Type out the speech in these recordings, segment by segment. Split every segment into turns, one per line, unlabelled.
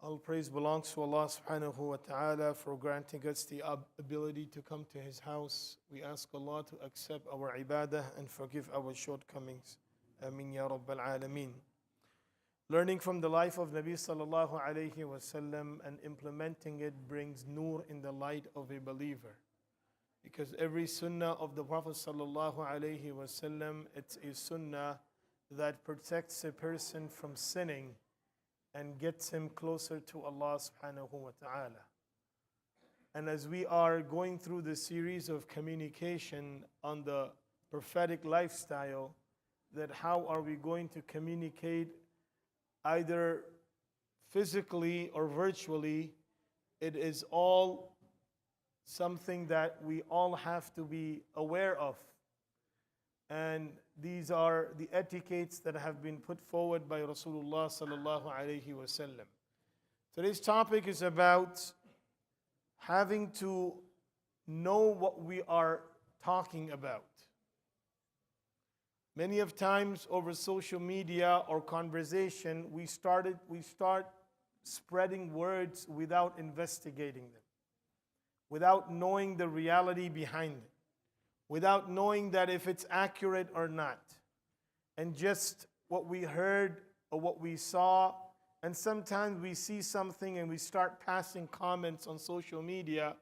All praise belongs to Allah subhanahu wa ta'ala for granting us the ability to come to His house. We ask Allah to accept our ibadah and forgive our shortcomings. Ameen ya Rabbal Alameen. Learning from the life of Nabi sallallahu alayhi wasallam and implementing it brings nur in the light of a believer. Because every sunnah of the Prophet sallallahu alayhi wasallam, it's a sunnah that protects a person from sinning and gets him closer to Allah subhanahu wa ta'ala. And as we are going through the series of communication on the prophetic lifestyle, that how are we going to communicate either physically or virtually, it is all something that we all have to be aware of. And these are the etiquettes that have been put forward by Rasulullah sallallahu alayhi wasallam. Today's topic is about having to know what we are talking about. Many of times over social media or conversation, we start spreading words without investigating them, without knowing the reality behind it, without knowing that if it's accurate or not, and just what we heard or what we saw. And sometimes we see something and we start passing comments on social media,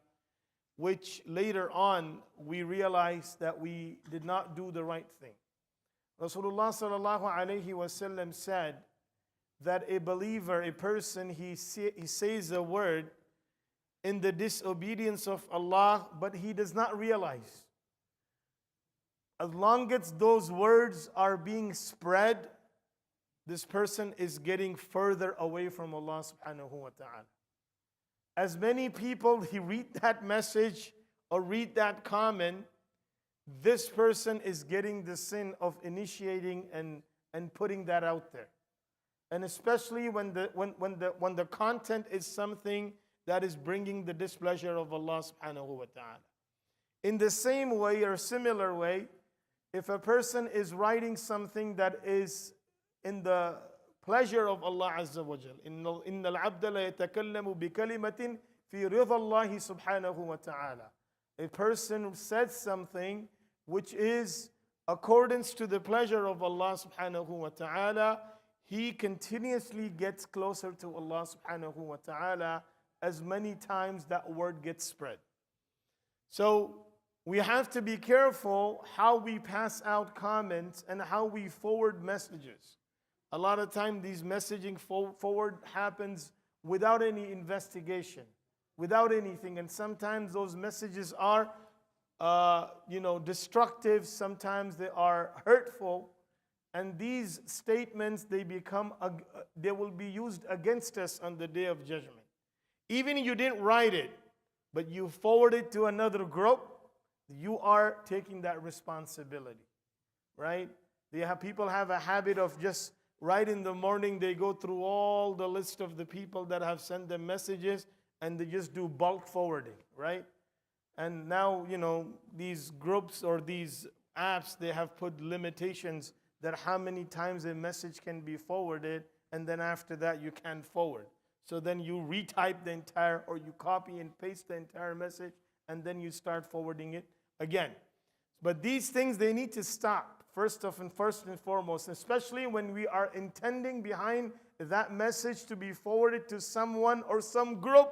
which later on we realize that we did not do the right thing. Rasulullah sallallahu alayhi wasallam said that a believer, a person, he says a word in the disobedience of Allah, but he does not realize. As long as those words are being spread, this person is getting further away from Allah subhanahu wa ta'ala. As many people he read that message or read that comment, this person is getting the sin of initiating and putting that out there. And especially when the content is something that is bringing the displeasure of Allah subhanahu wa ta'ala. In the same way or similar way, if a person is writing something that is in the pleasure of Allah Azza wa Jal, إِنَّ الْعَبْدَ لَا يَتَكَلَّمُ بِكَلِمَةٍ فِي رِضَى اللَّهِ سُبْحَانَهُ وَتَعَالَى. A person said something which is accordance to the pleasure of Allah subhanahu wa ta'ala, he continuously gets closer to Allah subhanahu wa ta'ala as many times that word gets spread. So we have to be careful how we pass out comments and how we forward messages. A lot of time these messaging forward happens without any investigation, without anything. And sometimes those messages are destructive. Sometimes they are hurtful. And these statements, they will be used against us on the day of judgment. Even if you didn't write it, but you forward it to another group, you are taking that responsibility, right? People have a habit of just right in the morning, they go through all the list of the people that have sent them messages and they just do bulk forwarding, right? And now, these groups or these apps, they have put limitations that how many times a message can be forwarded, and then after that you can't forward. So then you retype the entire, or you copy and paste the entire message, and then you start forwarding it again. But these things, they need to stop first and foremost, especially when we are intending behind that message to be forwarded to someone or some group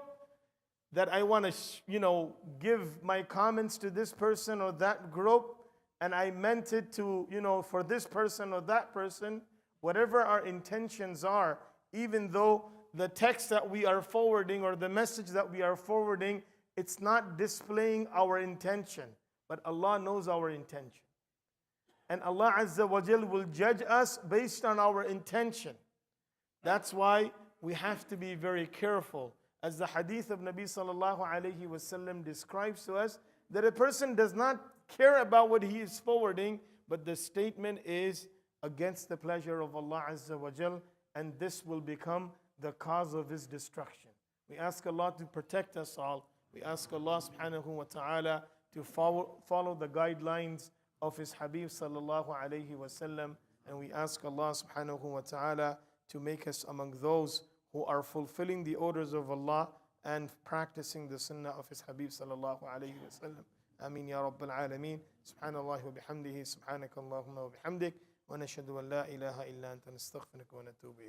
that I want to, give my comments to this person or that group, and I meant it to, for this person or that person. Whatever our intentions are, even though the text that we are forwarding or the message that we are forwarding, it's not displaying our intention, but Allah knows our intention. And Allah Azza wa Jal will judge us based on our intention. That's why we have to be very careful. As the hadith of Nabi sallallahu alayhi wasallam describes to us, that a person does not care about what he is forwarding, but the statement is against the pleasure of Allah Azza wa Jal, and this will become the cause of his destruction. We ask Allah to protect us all. We ask Allah subhanahu wa ta'ala to follow the guidelines of His Habib sallallahu alayhi wasallam, and we ask Allah subhanahu wa ta'ala to make us among those who are fulfilling the orders of Allah and practicing the sunnah of His Habib sallallahu alayhi wa sallam. Ameen ya Rabbal Alameen. Subhanallah wa bihamdihi. Subhanaka Allahumma wa bihamdik. Wa nashhadu an la ilaha illa anta nastaghfiruka wa natubu ilayk.